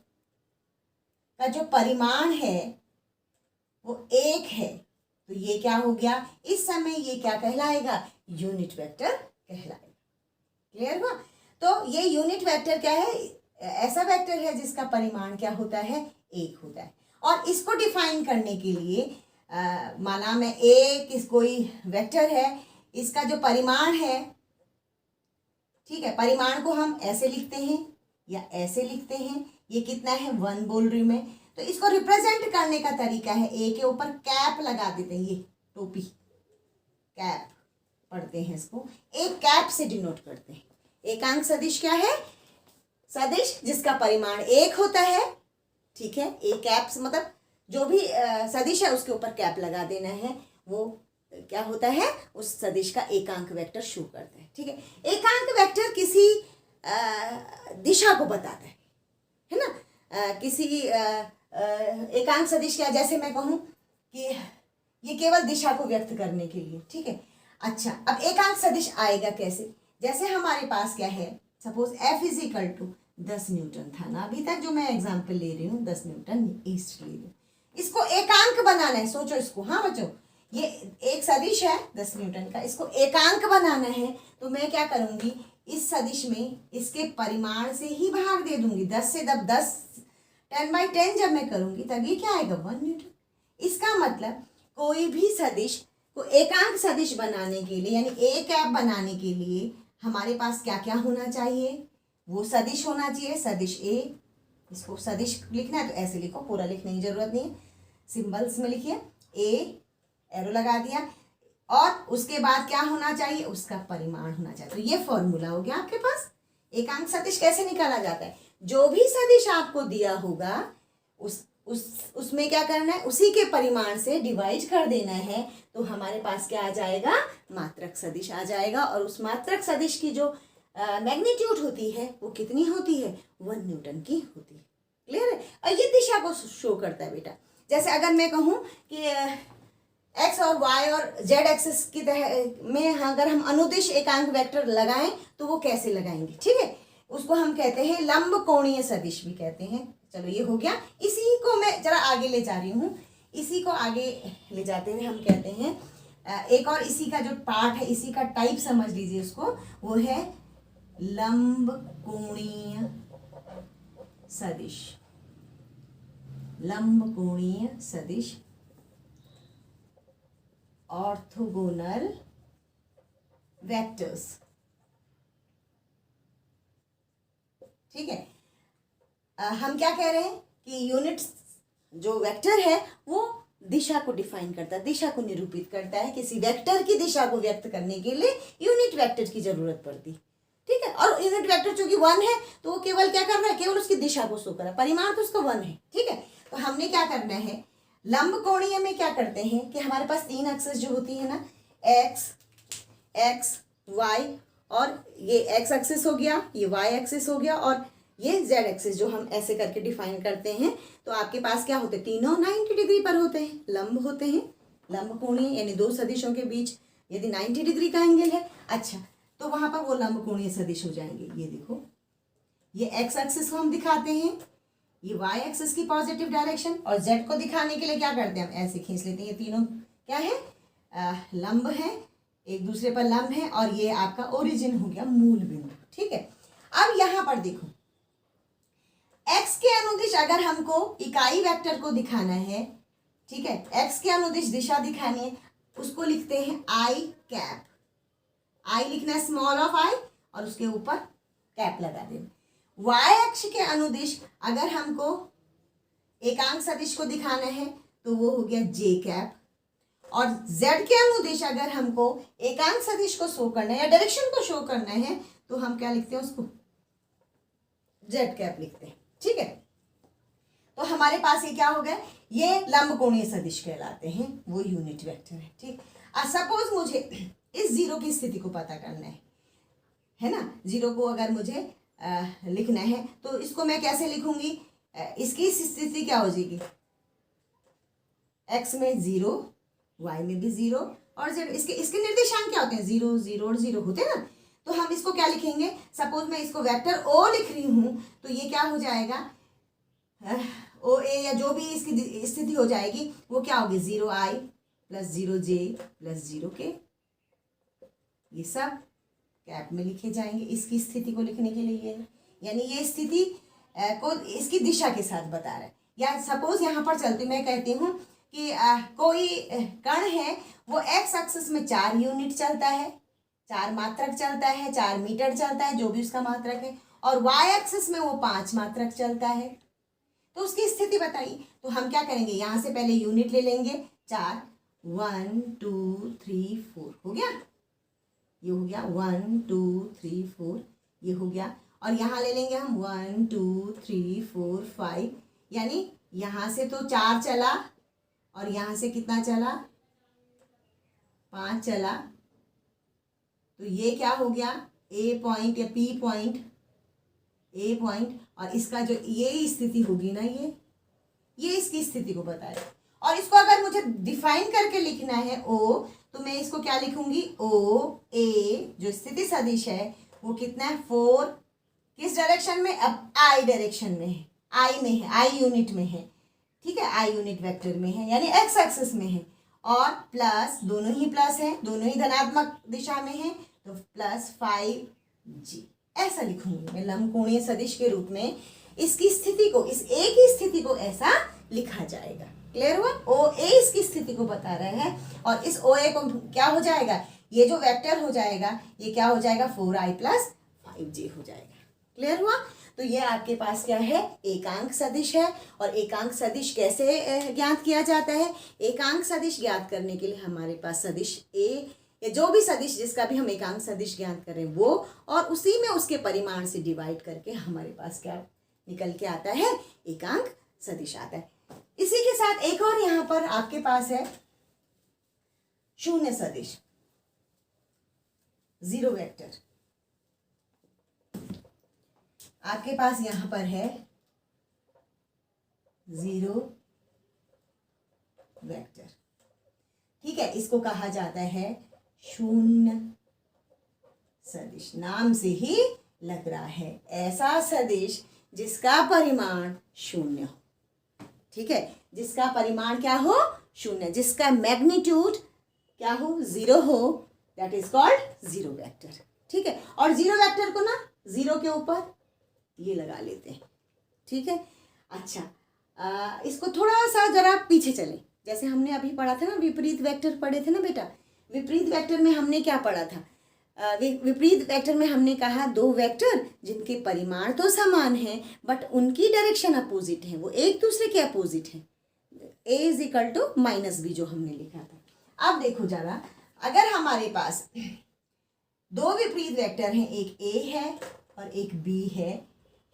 का जो परिमाण है वो 1 है, तो ये क्या हो गया? इस समय ये क्या कहलाएगा? यूनिट वेक्टर कहलाएगा। क्लियर हुआ? तो ये यूनिट वेक्टर क्या है? ऐसा वेक्टर है जिसका परिमाण क्या होता है, 1 होता है। और इसको डिफाइन करने के लिए माना मैं कोई वेक्टर है, इसका जो परिमाण है, ठीक है, परिमाण को हम ऐसे लिखते हैं या ऐसे लिखते हैं, ये कितना है 1 बोल रही हूँ मैं। तो इसको रिप्रेजेंट करने का तरीका है, ए के ऊपर कैप लगा देते हैं, ये टोपी कैप पढ़ते हैं इसको, एक कैप से डिनोट करते हैं। एकांक सदिश क्या है, सदिश जिसका परिमाण 1 होता है, ठीक है। एक कैप मतलब जो भी सदिश है उसके ऊपर कैप लगा देना है, वो क्या होता है, उस सदिश का एकांक वेक्टर शो करता है, ठीक है। एकांक वेक्टर किसी दिशा को बताता है ना। किसी एकांक सदिश क्या, जैसे मैं कहूँ कि ये केवल दिशा को व्यक्त करने के लिए, ठीक है। अच्छा, अब एकांक सदिश आएगा कैसे, जैसे हमारे पास क्या है, suppose F is equal to 10 newton था ना, अभी तक जो मैं एग्जाम्पल ले रही हूँ 10 न्यूटन ईस्ट ले रही हूँ, इसको एकांक बनाना है। सोचो इसको, हाँ बच्चों, ये एक सदिश है 10 न्यूटन का, इसको एकांक बनाना है तो मैं क्या करूंगी, इस सदिश में इसके परिमाण से ही भाग दे दूंगी। 10 से 10 10/10 जब मैं करूंगी तब ये क्या आएगा, 1 न्यूटन। इसका मतलब कोई भी सदिश को एकांक सदिश बनाने के लिए, यानी ए कैप बनाने के लिए हमारे पास क्या क्या होना चाहिए, वो सदिश होना चाहिए, सदिश ए। इसको सदिश लिखना है तो ऐसे लिखो, पूरा लिखने की जरूरत नहीं है, सिंबल्स में लिखिए, ए एरो लगा दिया, और उसके बाद क्या होना चाहिए, उसका परिमाण होना चाहिए। तो ये फॉर्मूला हो गया आपके पास। एकांक सदिश कैसे निकाला जाता है, जो भी सदिश आपको दिया होगा उसमें क्या करना है, उसी के परिमाण से डिवाइड कर देना है, तो हमारे पास क्या आ जाएगा, मात्रक सदिश आ जाएगा। और उस मात्रक सदिश की जो मैग्नीट्यूड होती है वो कितनी होती है, 1 न्यूटन की होती है। क्लियर है। और ये दिशा को शो करता है बेटा। जैसे अगर मैं कहूँ कि एक्स और वाई और जेड एक्सिस की में अगर हम अनुदिश एकांक वेक्टर लगाएं तो वो कैसे लगाएंगे, ठीक है, उसको हम कहते हैं लंब कोणीय सदिश भी कहते हैं। चलो ये हो गया। इसी को मैं जरा आगे ले जा रही हूँ, इसी को आगे ले जाते हुए हम कहते हैं एक और इसी का जो पार्ट है, इसी का टाइप समझ लीजिए उसको, वो है लंब कोणीय सदिश। लंब कोणीय सदिश, ऑर्थोगोनल वेक्टर्स, ठीक है। हम क्या कह रहे हैं कि यूनिट्स जो वेक्टर है वो दिशा को डिफाइन करता है, दिशा को निरूपित करता है। किसी वेक्टर की दिशा को व्यक्त करने के लिए यूनिट वेक्टर की जरूरत पड़ती, ठीक है। और यूनिट वेक्टर चूंकि 1 है तो वो केवल क्या कर रहा है, केवल उसकी दिशा को शो कर रहा है, परिमाण तो उसका 1 है, ठीक है। तो हमने क्या करना है, लंब कोणीय में क्या करते हैं कि हमारे पास 3 एक्सिस जो होती है ना, एक्स वाई, और ये एक्स एक्सिस हो गया, ये वाई एक्सिस हो गया, और ये जेड एक्सिस जो हम ऐसे करके डिफाइन करते हैं। तो आपके पास क्या होते हैं, तीनों 90 डिग्री पर होते हैं, लंब होते हैं। लंब कोणीय यानी दो सदिशों के बीच यदि 90 डिग्री का एंगल है, अच्छा, तो वहां पर वो लंब कोणीय सदिश हो जाएंगे। ये देखो, ये एक्स एक्सिस को हम दिखाते हैं, ये वाई एक्सिस की पॉजिटिव डायरेक्शन, और जेड को दिखाने के लिए क्या करते हैं, हम ऐसे खींच लेते हैं। ये तीनों क्या है, लंब है, एक दूसरे पर लंब है, और ये आपका ओरिजिन हो गया, मूल बिंदु, ठीक है। अब यहां पर देखो, एक्स के अनुदिश अगर हमको इकाई वेक्टर को दिखाना है, ठीक है, एक्स के अनुदिश दिशा दिखानी है, उसको लिखते हैं आई कैप। आई लिखना है स्मॉल ऑफ आई, और उसके ऊपर कैप लगा देना। वाई अक्ष के अनुदिश अगर हमको एकांक सदिश को दिखाना है तो वो हो गया जे कैप, और जेड के अनुदिश अगर हमको एकांक सदिश को शो करना है या डायरेक्शन को शो करना है तो हम क्या लिखते हैं, उसको जेड कैप लिखते हैं, ठीक है। तो हमारे पास ये क्या हो गया, ये लंब कोणीय सदिश कहलाते हैं, वो यूनिट वेक्टर है, ठीक। सपोज मुझे इस जीरो की स्थिति को पता करना है ना, जीरो को अगर मुझे लिखना है तो इसको मैं कैसे लिखूंगी, इसकी स्थिति क्या हो जाएगी, एक्स में 0, वाई में भी 0, और जेड, इसके निर्देशांक क्या होते हैं, 0 0 और 0 होते हैं ना। तो हम इसको क्या लिखेंगे, सपोज मैं इसको वेक्टर ओ लिख रही हूं तो ये क्या हो जाएगा, ओ ए, या जो भी इसकी स्थिति हो जाएगी वो क्या होगी, 0i + 0j + 0k, ये सब कैप में लिखे जाएंगे इसकी स्थिति को लिखने के लिए। यानी ये स्थिति को इसकी दिशा के साथ बता रहा है। या सपोज यहाँ पर चलती मैं कहती हूँ कि कोई कण है वो एक्स एक्सिस में 4 यूनिट चलता है, 4 मात्रक चलता है, 4 मीटर चलता है, जो भी उसका मात्रक है, और वाई एक्सिस में वो 5 मात्रक चलता है। तो उसकी स्थिति बताइए। तो हम क्या करेंगे, यहाँ से पहले यूनिट ले लेंगे 4, 1 2 3 4 हो गया, ये हो गया 1 2 3 4, ये हो गया। और यहाँ ले लेंगे हम 1 2 3 4 5, यानी यहाँ से तो 4 चला और यहाँ से कितना चला, 5 चला। तो ये क्या हो गया, ए पॉइंट या पी पॉइंट, ए पॉइंट, और इसका जो ये स्थिति होगी ना, ये इसकी स्थिति को बताए। और इसको अगर मुझे डिफाइन करके लिखना है ओ, तो मैं इसको क्या लिखूंगी, ओ ए जो स्थिति सदिश है वो कितना है 4, किस डायरेक्शन में, अब आई डायरेक्शन में है, आई में है, आई यूनिट में है, ठीक है, आई यूनिट वेक्टर में है, यानी एक्स एक्सिस में है। और प्लस, दोनों ही प्लस है, दोनों ही धनात्मक दिशा में है, तो प्लस 5g ऐसा लिखूंगी मैं लंबकोणीय सदिश के रूप में। इसकी स्थिति को, इस ए की स्थिति को ऐसा लिखा जाएगा। क्लियर हुआ, ओ ए इसकी स्थिति को बता रहे हैं, और इस ओ ए को क्या हो जाएगा, ये जो वेक्टर हो जाएगा ये क्या हो जाएगा, 4i + 5j हो जाएगा। क्लियर हुआ। तो ये आपके पास क्या है, एकांक सदिश है। और एकांक सदिश कैसे ज्ञात किया जाता है, एकांक सदिश ज्ञात करने के लिए हमारे पास सदिश ए या जो भी सदिश जिसका भी हम एकांक सदिश ज्ञात करें वो, और उसी में उसके परिमाण से डिवाइड करके हमारे पास क्या निकल के आता है, एकांक सदिश आता है। इसी के साथ एक और यहाँ पर आपके पास है शून्य सदिश, जीरो वेक्टर। आपके पास यहां पर है जीरो वेक्टर, ठीक है, इसको कहा जाता है शून्य सदिश। नाम से ही लग रहा है, ऐसा सदिश जिसका परिमाण शून्य हो, ठीक है, जिसका परिमाण क्या हो, शून्य, जिसका मैग्नीट्यूड क्या हो, 0 हो, that is called zero vector. ठीक है, और जीरो वेक्टर को ना 0 के ऊपर ये लगा लेते हैं, ठीक है। अच्छा, इसको थोड़ा सा जरा पीछे चलें, जैसे हमने अभी पढ़ा था ना, विपरीत वेक्टर पढ़े थे ना बेटा। विपरीत वेक्टर में हमने क्या पढ़ा था, विपरीत वेक्टर में हमने कहा 2 वेक्टर जिनके परिमाण तो समान हैं बट उनकी डायरेक्शन अपोजिट है, वो एक दूसरे के अपोजिट है। a = -b जो हमने लिखा था। अब देखो जरा, अगर हमारे पास 2 विपरीत वेक्टर हैं, एक a है और एक b है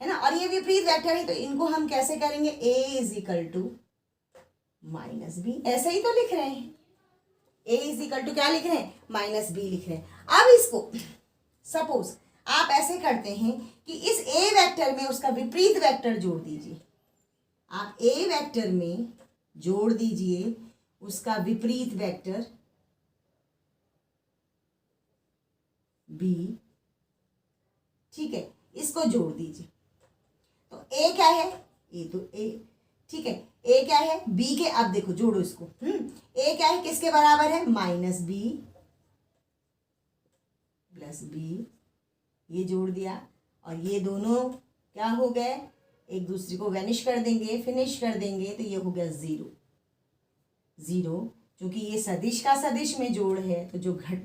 ना, और ये विपरीत वेक्टर है, तो इनको हम कैसे करेंगे, a = -b, ऐसे ही तो लिख रहे हैं, a = क्या लिख रहे हैं, -b लिख रहे हैं। अब इसको सपोज आप ऐसे करते हैं कि इस a वेक्टर में उसका विपरीत वेक्टर जोड़ दीजिए, आप a वेक्टर में जोड़ दीजिए उसका विपरीत वेक्टर b, ठीक है, इसको जोड़ दीजिए। तो a क्या है, a तो a, ठीक है, a क्या है, b के, अब देखो जोड़ो इसको, a क्या है, किसके बराबर है, -b + b, ये जोड़ दिया, और ये दोनों क्या हो गए, एक दूसरे को वैनिश कर देंगे, फिनिश कर देंगे, तो ये हो गया 0 0, क्योंकि ये सदिश का सदिश में जोड़ है, तो जो घट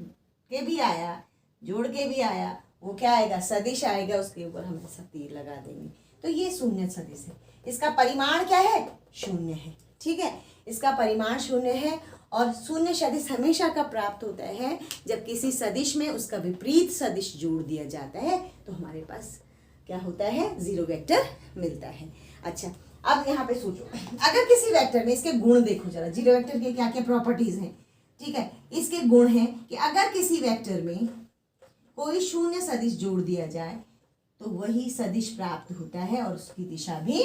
के भी आया जोड़ के भी आया वो क्या आएगा, सदिश आएगा, उसके ऊपर हम ऐसा तीर लगा देंगे, तो ये शून्य सदिश है। इसका परिमाण क्या है, शून्य है, ठीक है, इसका परिमाण शून्य है। और शून्य सदिश हमेशा का प्राप्त होता है जब किसी सदिश में उसका विपरीत सदिश जोड़ दिया जाता है, तो हमारे पास क्या होता है, जीरो वेक्टर मिलता है। अच्छा, अब यहाँ पे सोचो, अगर किसी वेक्टर में, इसके गुण देखो जरा, जीरो वेक्टर के क्या क्या प्रॉपर्टीज हैं, ठीक है, इसके गुण हैं कि अगर किसी वेक्टर में कोई शून्य सदिश जोड़ दिया जाए तो वही सदिश प्राप्त होता है, और उसकी दिशा भी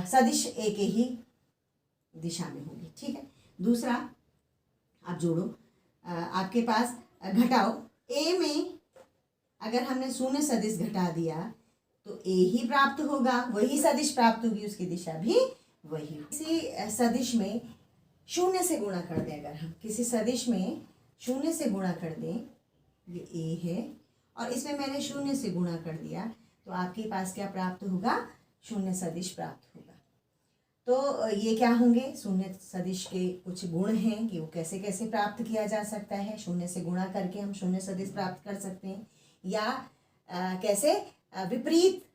सदिश एक ही दिशा में होगी, ठीक है। दूसरा, आप जोड़ो, आपके पास घटाओ, a में अगर हमने शून्य सदिश घटा दिया तो a ही प्राप्त होगा, वही सदिश प्राप्त होगी, उसकी दिशा भी वही। किसी सदिश में शून्य से गुणा कर दें, अगर हम किसी सदिश में शून्य से गुणा कर दें, ये a है और इसमें मैंने शून्य से गुणा कर दिया, तो आपके पास क्या प्राप्त होगा, शून्य सदिश प्राप्त होगा। तो ये क्या होंगे, शून्य सदिश के कुछ गुण हैं कि वो कैसे कैसे प्राप्त किया जा सकता है। शून्य से गुणा करके हम शून्य सदिश प्राप्त कर सकते हैं, या कैसे विपरीत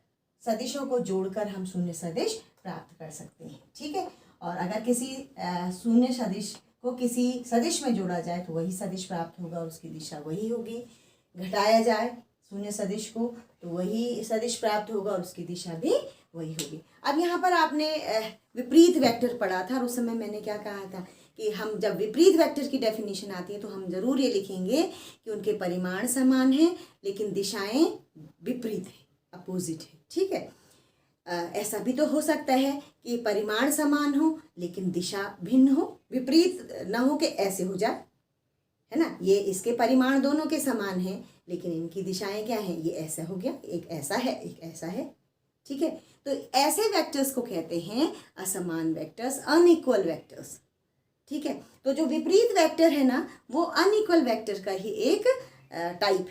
सदिशों को जोड़कर हम शून्य सदिश प्राप्त कर सकते हैं। ठीक है, और अगर किसी शून्य सदिश को किसी सदिश में जोड़ा जाए तो वही सदिश प्राप्त होगा, उसकी दिशा वही होगी। घटाया जाए शून्य सदिश को तो वही सदिश प्राप्त होगा और उसकी दिशा भी वही होगी। अब यहाँ पर आपने विपरीत वेक्टर पढ़ा था और उस समय मैंने क्या कहा था कि हम जब विपरीत वेक्टर की डेफिनेशन आती है तो हम जरूर ये लिखेंगे कि उनके परिमाण समान हैं लेकिन दिशाएं विपरीत है, अपोजिट है। ठीक है, ऐसा भी तो हो सकता है कि परिमाण समान हो लेकिन दिशा भिन्न हो, विपरीत न हो कि ऐसे हो जाए, है ना। ये इसके परिमाण दोनों के समान हैं लेकिन इनकी दिशाएं क्या हैं, ये ऐसा हो गया, एक ऐसा है एक ऐसा है। ठीक है, तो ऐसे वेक्टर्स को कहते हैं असमान वेक्टर्स, अनइक्वल वेक्टर्स। ठीक है, तो जो विपरीत वेक्टर है ना वो अनइक्वल वेक्टर का ही एक टाइप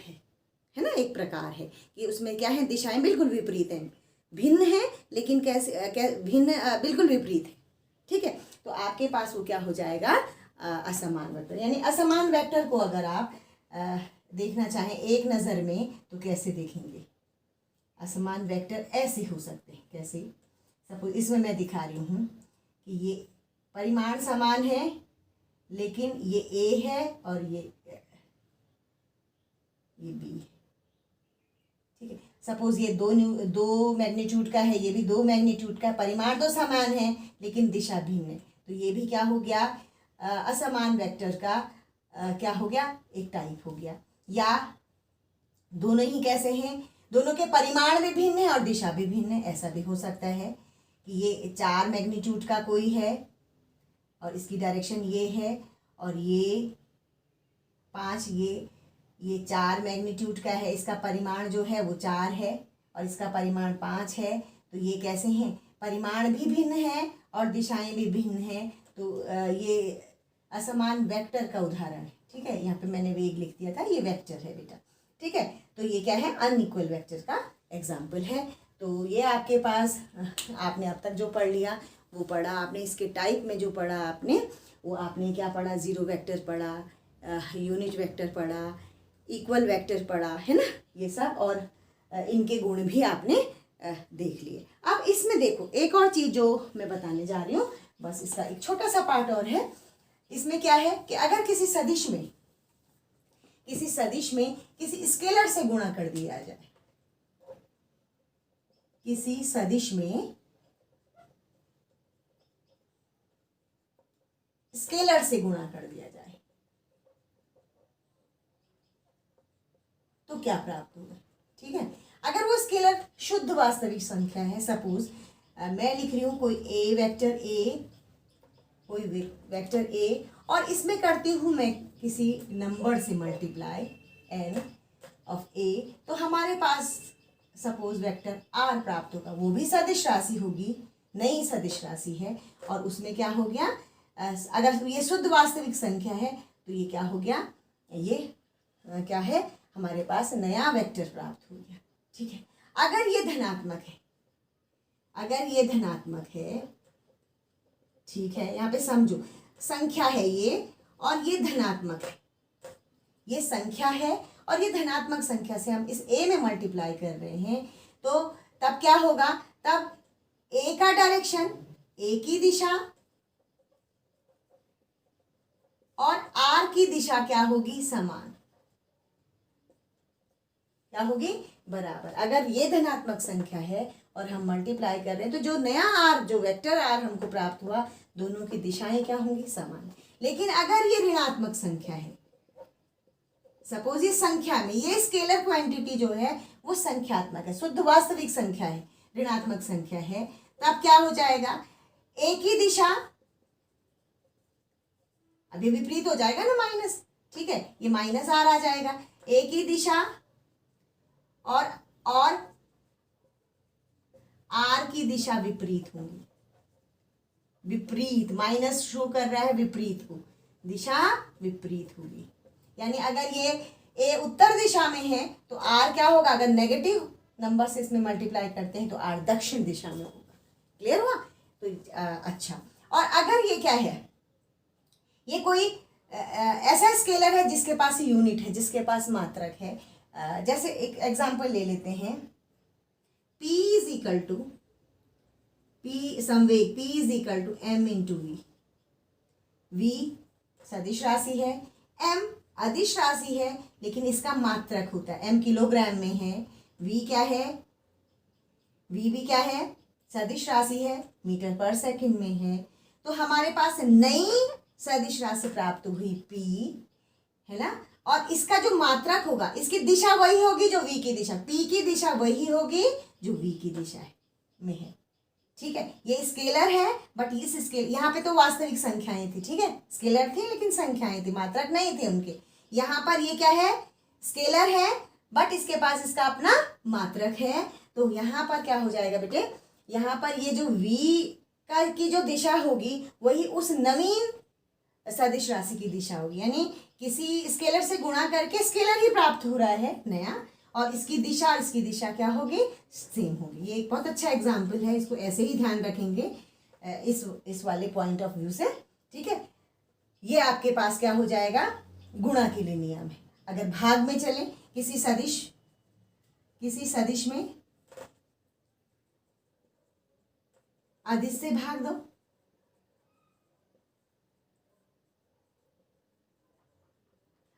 है ना, एक प्रकार है कि उसमें क्या है, दिशाएं बिल्कुल विपरीत हैं, भिन्न है लेकिन कैसे भिन्न बिल्कुल विपरीत है। ठीक है, तो आपके पास वो क्या हो जाएगा, असमान वेक्टर। यानी असमान वेक्टर को अगर आप देखना चाहें एक नज़र में तो कैसे देखेंगे, असमान वेक्टर ऐसे हो सकते हैं। कैसे, सपोज इसमें मैं दिखा रही हूँ कि ये परिमाण समान है लेकिन ये ए है और ये बी है। ठीक है, सपोज ये दो मैग्नीट्यूड का है, ये भी दो मैग्नीट्यूड का, परिमाण तो समान है लेकिन दिशा भिन्न है, तो ये भी क्या हो गया, असमान वेक्टर का क्या हो गया, एक टाइप हो गया। या दोनों ही कैसे हैं, दोनों के परिमाण भी भिन्न है और दिशा भी भिन्न है, ऐसा भी हो सकता है कि ये 4 मैग्नीट्यूड का कोई है और इसकी डायरेक्शन ये है और ये 5, ये 4 मैग्नीट्यूड का है, इसका परिमाण जो है वो 4 है और इसका परिमाण 5 है, तो ये कैसे हैं, परिमाण भी भिन्न है और दिशाएं भी भिन्न हैं, तो ये असमान वेक्टर का उदाहरण है। ठीक है, यहाँ पे मैंने वेग लिख दिया था, ये वेक्टर है बेटा। ठीक है, तो ये क्या है, अनइक्वल वेक्टर का एग्जाम्पल है। तो ये आपके पास आपने अब तक जो पढ़ लिया वो पढ़ा आपने, इसके टाइप में जो पढ़ा आपने वो आपने क्या पढ़ा, जीरो वेक्टर पढ़ा, यूनिट वेक्टर पढ़ा, इक्वल वेक्टर पढ़ा, है ना, ये सब, और इनके गुण भी आपने देख लिए। अब इसमें देखो एक और चीज़ जो मैं बताने जा रही हूँ, बस इसका एक छोटा सा पार्ट और है। इसमें क्या है कि अगर किसी सदिश में किसी स्केलर से गुणा कर दिया जाए, किसी सदिश में स्केलर से गुणा कर दिया जाए तो क्या प्राप्त होगा। ठीक है, अगर वो स्केलर शुद्ध वास्तविक संख्या है, सपोज मैं लिख रही हूं कोई ए वेक्टर ए और इसमें करती हूं मैं किसी नंबर से मल्टीप्लाई एन ऑफ ए, तो हमारे पास सपोज वेक्टर आर प्राप्त होगा, वो भी सदिश राशि होगी, नई सदिश राशि है, और उसमें क्या हो गया, अगर ये शुद्ध वास्तविक संख्या है तो ये क्या हो गया, ये क्या है, हमारे पास नया वेक्टर प्राप्त हो गया। ठीक है, अगर ये धनात्मक है, ठीक है, यहाँ पे समझो संख्या है ये और ये धनात्मक है, ये संख्या है और ये धनात्मक संख्या से हम इस a में मल्टीप्लाई कर रहे हैं, तो तब क्या होगा, तब a का डायरेक्शन, a की दिशा और r की दिशा क्या होगी, समान, क्या होगी, बराबर। अगर ये धनात्मक संख्या है और हम मल्टीप्लाई कर रहे हैं तो जो नया r, जो वेक्टर r हमको प्राप्त हुआ, दोनों की दिशाएं क्या होंगी, समान। लेकिन अगर ये ऋणात्मक संख्या है, सपोज ये संख्या में ये स्केलर क्वांटिटी जो है वो संख्यात्मक है, शुद्ध वास्तविक संख्या है, ऋणात्मक संख्या है, तब क्या हो जाएगा, a की दिशा, अभी विपरीत हो जाएगा ना माइनस, ठीक है, ये माइनस आर आ जाएगा, a की दिशा और r की दिशा विपरीत होंगी, विपरीत, माइनस शो कर रहा है विपरीत को, दिशा विपरीत होगी। यानी अगर ये a उत्तर दिशा में है तो r क्या होगा, अगर नेगेटिव नंबर से इसमें मल्टीप्लाई करते हैं तो r दक्षिण दिशा में होगा। क्लियर हुआ? तो अच्छा, और अगर ये क्या है, ये कोई ऐसा स्केलर है जिसके पास यूनिट है, जिसके पास मात्रक है, जैसे एक एग्जांपल ले लेते हैं, p इज इक्वल टू संवेग p is equal to m into v. v सदिश राशि है, m अदिश राशि है, लेकिन इसका मात्रक होता है, m किलोग्राम में है, v क्या है, v भी क्या है, सदिश राशि है, मीटर पर सेकंड में है। तो हमारे पास नई सदिश राशि प्राप्त हुई p, है ना, और इसका जो मात्रक होगा, इसकी दिशा वही होगी जो v की दिशा, p की दिशा वही होगी जो v की दिशा में है। ठीक है, ये स्केलर है, बट इस स्केल, यहाँ पे तो वास्तविक संख्याएं थी, ठीक है, स्केलर थी लेकिन संख्याएं थी, मात्रक नहीं थे उनके। यहाँ पर ये क्या है, स्केलर है, बट इसके पास इसका अपना मात्रक है। तो यहाँ पर क्या हो जाएगा बेटे, यहाँ पर ये जो v का की जो दिशा होगी वही उस नवीन सदिश राशि की दिशा होगी, यानी किसी स्केलर से गुणा करके स्केलर ही प्राप्त हो रहा है नया, और इसकी दिशा और इसकी दिशा क्या होगी, सेम होगी। ये एक बहुत अच्छा एग्जाम्पल है, इसको ऐसे ही ध्यान रखेंगे इस वाले पॉइंट ऑफ व्यू से। ठीक है, ये आपके पास क्या हो जाएगा, गुणा के लिए नियम है। अगर भाग में चले, किसी सदिश में अदिश से भाग दो,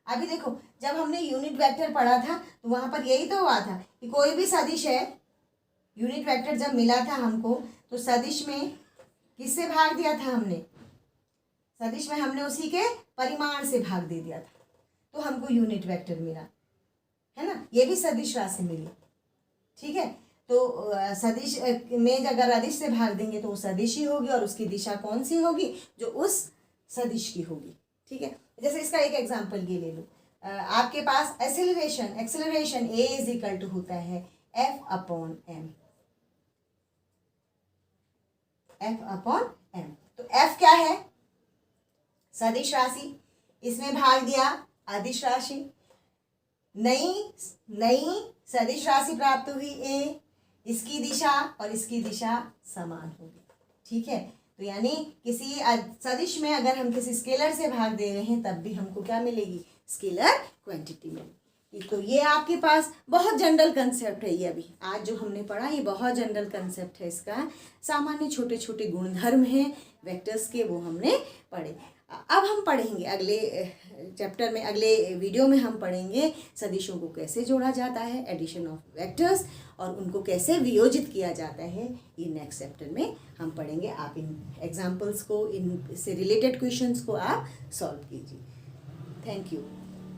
अभी देखो जब हमने यूनिट वेक्टर पढ़ा था तो वहां पर यही तो हुआ था कि कोई भी सदिश है, यूनिट वेक्टर जब मिला था हमको तो सदिश में किससे भाग दिया था हमने, सदिश में हमने उसी के परिमाण से भाग दे दिया था, तो हमको यूनिट वेक्टर मिला, है ना, ये भी सदिश राशि मिली। ठीक है, तो सदिश में अगर अदिश से भाग देंगे तो वो सदिश ही होगी, और उसकी दिशा कौन सी होगी, जो उस सदिश की होगी। ठीक है, जैसे इसका एक एग्जांपल ये ले लो, आपके पास acceleration a is equal to होता है f अपॉन m, तो f क्या है, सदिश राशि, इसमें भाग दिया अदिश राशि, नई सदिश राशि प्राप्त हुई a, इसकी दिशा और इसकी दिशा समान होगी। ठीक है, तो यानी किसी सदिश में अगर हम किसी स्केलर से भाग दे रहे हैं तब भी हमको क्या मिलेगी, स्केलर क्वांटिटी मिलेगी। तो ये आपके पास बहुत जनरल कंसेप्ट है, ये अभी आज जो हमने पढ़ा ये बहुत जनरल कंसेप्ट है, इसका सामान्य छोटे छोटे गुणधर्म हैं वेक्टर्स के, वो हमने पढ़े। अब हम पढ़ेंगे अगले चैप्टर में, अगले वीडियो में हम पढ़ेंगे सदिशों को कैसे जोड़ा जाता है, एडिशन ऑफ वेक्टर्स, और उनको कैसे वियोजित किया जाता है, ये नेक्स्ट चैप्टर में हम पढ़ेंगे। आप इन एग्जाम्पल्स को, इनसे रिलेटेड क्वेश्चंस को आप सॉल्व कीजिए। Thank you.